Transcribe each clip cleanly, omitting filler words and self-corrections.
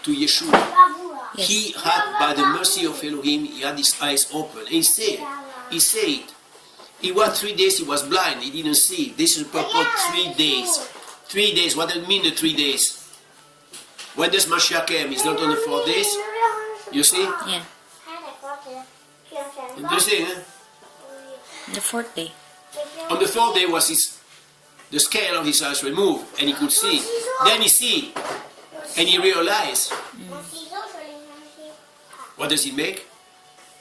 to Yeshua, Yes. he had, by the mercy of Elohim, he had his eyes open. And he said, it was 3 days he was blind, he didn't see. This is purport 3 days. 3 days, what does it mean the 3 days? When this Mashiach came, it's not on the 4 days. You see? Yeah. Interesting, eh? The 4th day. On the 4th day was the scale of his eyes removed, and he could see. Then he see, and he realized. What does he make?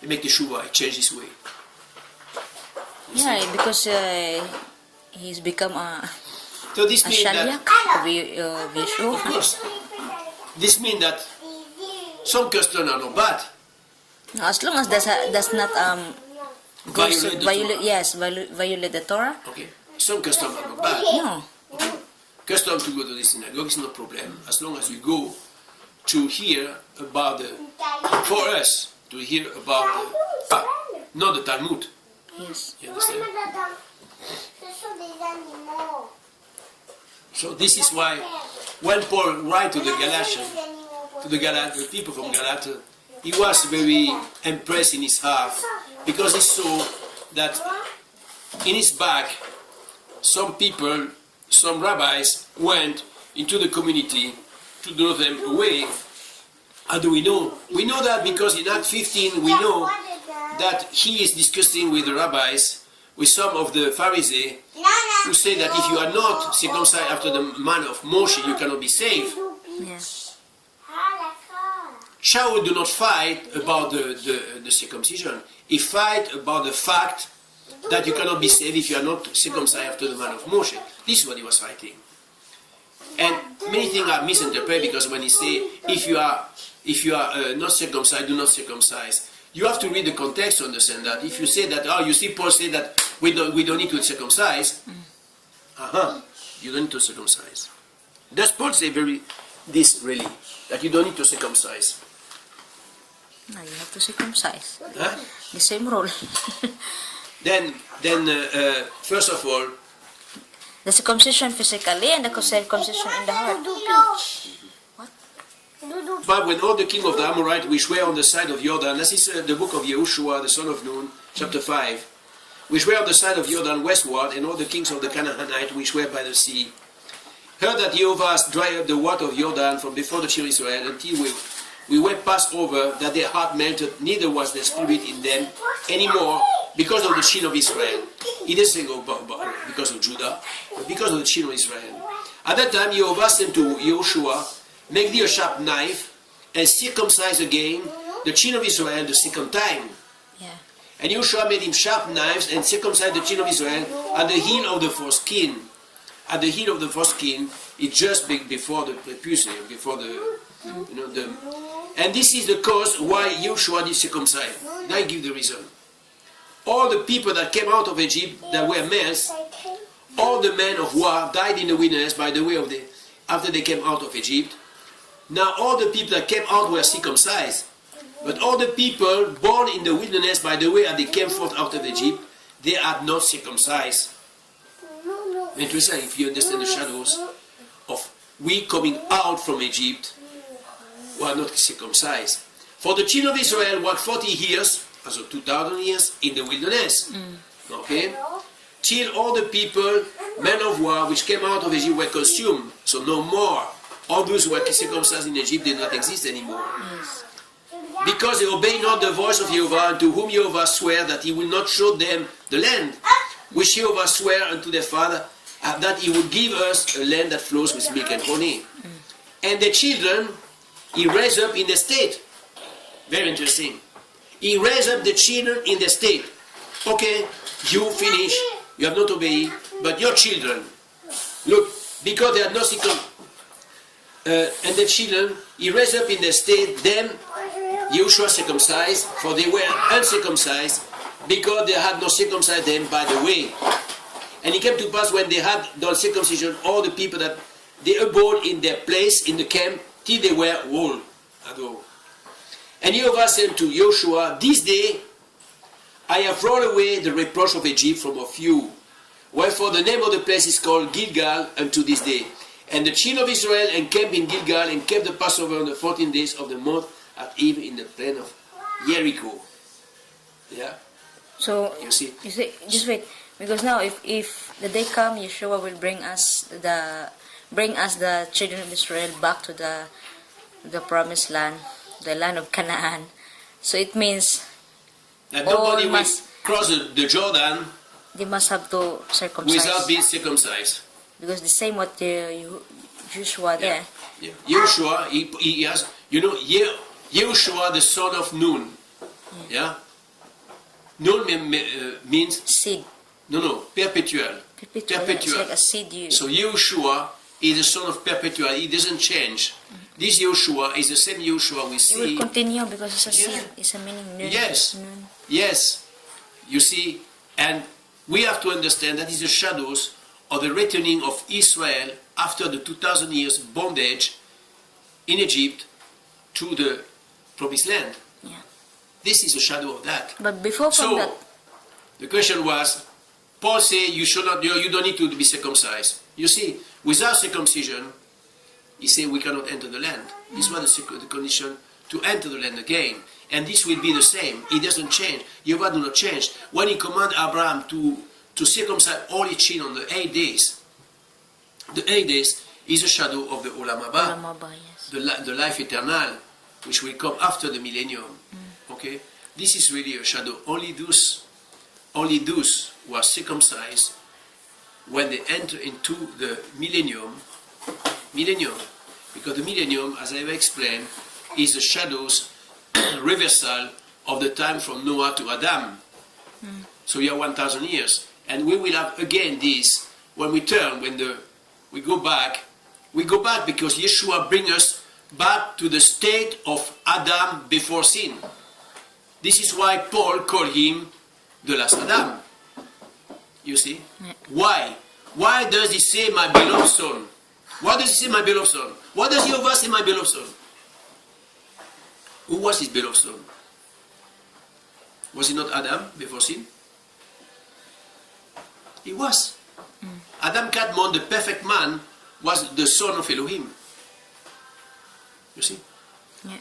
He make the Shuvah, he changed his way. Yeah, because he's become a So this means that, shaliach of Yeshua. of course, this means that some customs are not bad. As long as does not violate the Torah. Okay, some customs are not bad. No. Custom to go to the synagogue is no problem, as long as we go to hear about for us to hear about not the Talmud. Yes. You understand? So this is why when Paul write to the Galatians, the people from Galatia, he was very impressed in his heart because he saw that in his back some people, some rabbis went into the community to draw them away. How do we know? We know that because in Act 15 we know that he is discussing with the rabbis, with some of the Pharisees, who say that if you are not circumcised after the manner of Moshe, you cannot be saved. Yes. Shaul do not fight about the circumcision. He fight about the fact that you cannot be saved if you are not circumcised after the manner of Moshe. This is what he was fighting. And many things are misinterpreted because when he say, if you are not circumcised, do not circumcise. You have to read the context to understand that. If you say that, oh, you see Paul say that we don't need to circumcise, you don't need to circumcise. Does Paul say this really, that you don't need to circumcise? No, you have to circumcise. Huh? The same rule. Then first of all, the circumcision physically and the circumcision in the heart. but when all the king of the Amorites which were on the side of Jordan, this is the book of Yehoshua, the son of Nun, chapter 5, which were on the side of Jordan westward, and all the kings of the Canaanites which were by the sea, heard that Jehovah has dried up the water of Jordan from before the children of Israel until we went past over, that their heart melted, neither was there spirit in them anymore because of the children of Israel. He didn't say because of Judah, but because of the children of Israel. At that time, Jehovah said to Yehoshua, make thee a sharp knife and circumcise again the children of Israel the second time. Yeah. And Yehoshua made him sharp knives and circumcised the children of Israel at the heel of the foreskin. At the heel of the foreskin, it's just before the prepuce, before and this is the cause why Yehoshua did circumcise. Now I give the reason. All the people that came out of Egypt that were males, all the men of war died in the wilderness by the way of after they came out of Egypt. Now all the people that came out were circumcised. But all the people born in the wilderness by the way that they came forth out of Egypt, they are not circumcised. Interesting if you understand the shadows of we coming out from Egypt, who are not circumcised. For the children of Israel worked 40 years, also 2,000 years, in the wilderness. Okay? Till all the people, men of war, which came out of Egypt were consumed. So no more. All those who were circumcised in Egypt did not exist anymore. Yes. Because they obeyed not the voice of Jehovah, to whom Jehovah sware that he will not show them the land, which Jehovah sware unto their father, that he would give us a land that flows with milk and honey. And the children, he raised up in the state. Very interesting. He raised up the children in the state. Okay, you finish, you have not obeyed, but your children, look, because they had no circumcision, and the children, he raised up in the state them, Yehoshua circumcised, for they were uncircumcised, because they had not circumcised them by the way. And it came to pass when they had done circumcision, all the people that they abode in their place in the camp, till they were whole. And Jehovah said to Joshua, this day I have rolled away the reproach of Egypt from off you. Wherefore the name of the place is called Gilgal unto this day. And the children of Israel encamped in Gilgal and kept the Passover on the 14 days of the month at eve in the plain of Jericho. Yeah? So, You see? just wait. Because now, if the day come, Yeshua will bring us the children of Israel back to the promised land, the land of Canaan. So it means That nobody will must- cross the Jordan they must have to circumcise. without being circumcised. Because the same what Joshua there. Yeah. Yeshua, he has, Yeshua, the son of Nun. Yeah? Nun means, Seed. no, perpetual. Perpetual. It's like a seed. So Yeshua is the son of perpetual. He doesn't change. This Yeshua is the same Yeshua we It see. will continue because it's a Yeah. seed. It's a meaning. Nun. Yes. Nun. Yes. You see, and we have to understand that is the shadows of the returning of Israel after the 2,000 years bondage in Egypt to the promised land. Yeah. This is a shadow of that. But before from So, that, the question was, Paul said you don't need to be circumcised. You see, without circumcision, he said we cannot enter the land. This was the condition to enter the land again. And this will be the same. It doesn't change. Jehovah do not change. When he commanded Abraham to circumcise all his children on the 8 days, the 8 days is a shadow of the Olam Haba, yes. the life eternal, which will come after the millennium. Okay? This is really a shadow. Only those who are circumcised when they enter into the millennium, because the millennium, as I have explained, is the shadows reversal of the time from Noah to Adam. So you have 1,000 years. And we will have again this when we turn, we go back because Yeshua brings us back to the state of Adam before sin. This is why Paul called him the last Adam. You see? Yeah. Why? Why does he say my beloved son? Why does he say my beloved son? Why does Jehovah say my beloved son? Who was his beloved son? Was he not Adam before sin? He was. Adam Kadmon, the perfect man, was the son of Elohim. You see? Yeah.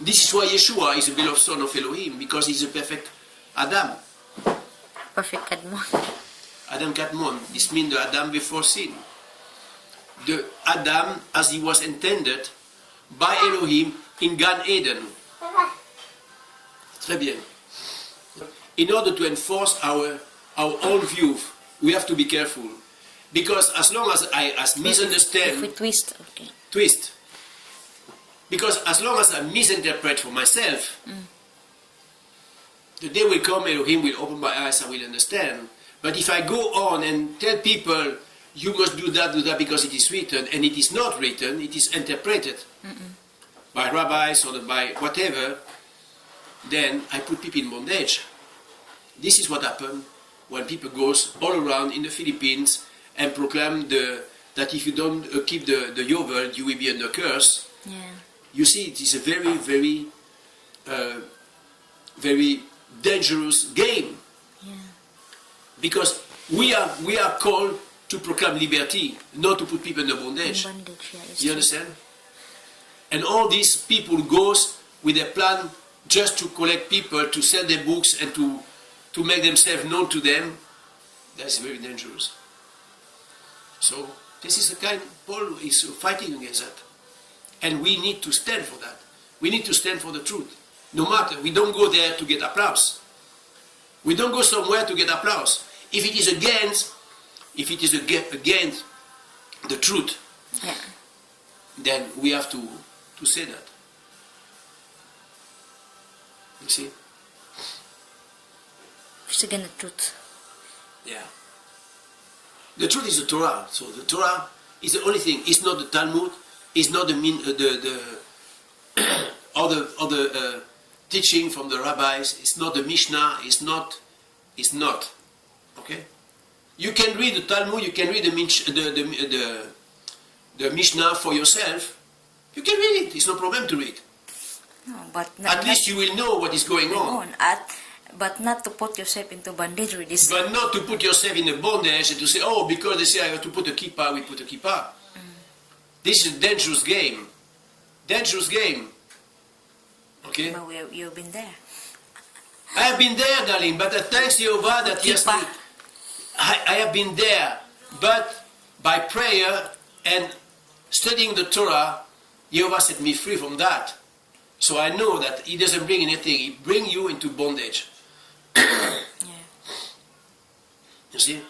This is why Yeshua is the beloved son of Elohim, because he's a perfect Adam. Perfect Kadmon. Adam Kadmon, this means the Adam before sin. The Adam as he was intended by Elohim in Gan Eden. Très bien. In order to enforce our own view, we have to be careful. Because as long as I misunderstand... If we twist, okay. Twist. Because as long as I misinterpret for myself, the day will come, Elohim will open my eyes, I will understand. But if I go on and tell people, you must do that because it is written, and it is not written, it is interpreted by rabbis or by whatever, then I put people in bondage. This is what happened when people goes all around in the Philippines and proclaim that if you don't keep the Yovel, you will be under curse. Yeah. You see, it is a very, very, very dangerous game. Yeah. Because we are called to proclaim liberty, not to put people in bondage. Bondage, yeah. You understand? And all these people goes with a plan just to collect people, to sell their books and to make themselves known to them. That's very dangerous. So this is the kind Paul is fighting against that. And we need to stand for that. We need to stand for the truth. No matter, we don't go there to get applause. We don't go somewhere to get applause. If it is against the truth, Yeah. then we have to say that. You see? It's again the truth. Yeah. The truth is the Torah. So the Torah is the only thing. It's not the Talmud. It's not the other teaching from the rabbis. It's not the Mishnah. It's not. Okay. You can read the Talmud. You can read the Mishnah for yourself. You can read it. It's no problem to read. No, but At least you will know what is going on. But not to put yourself into bondage with this. But not to put yourself in a bondage and to say, oh, because they say I have to put a kippah, we put a kippah. This is a dangerous game. Dangerous game. Okay? But you've been there. I have been there, darling, but thanks to Jehovah that he has me. I have been there, but by prayer and studying the Torah, Jehovah set me free from that. So I know that he doesn't bring anything. He brings you into bondage. Yeah. You see?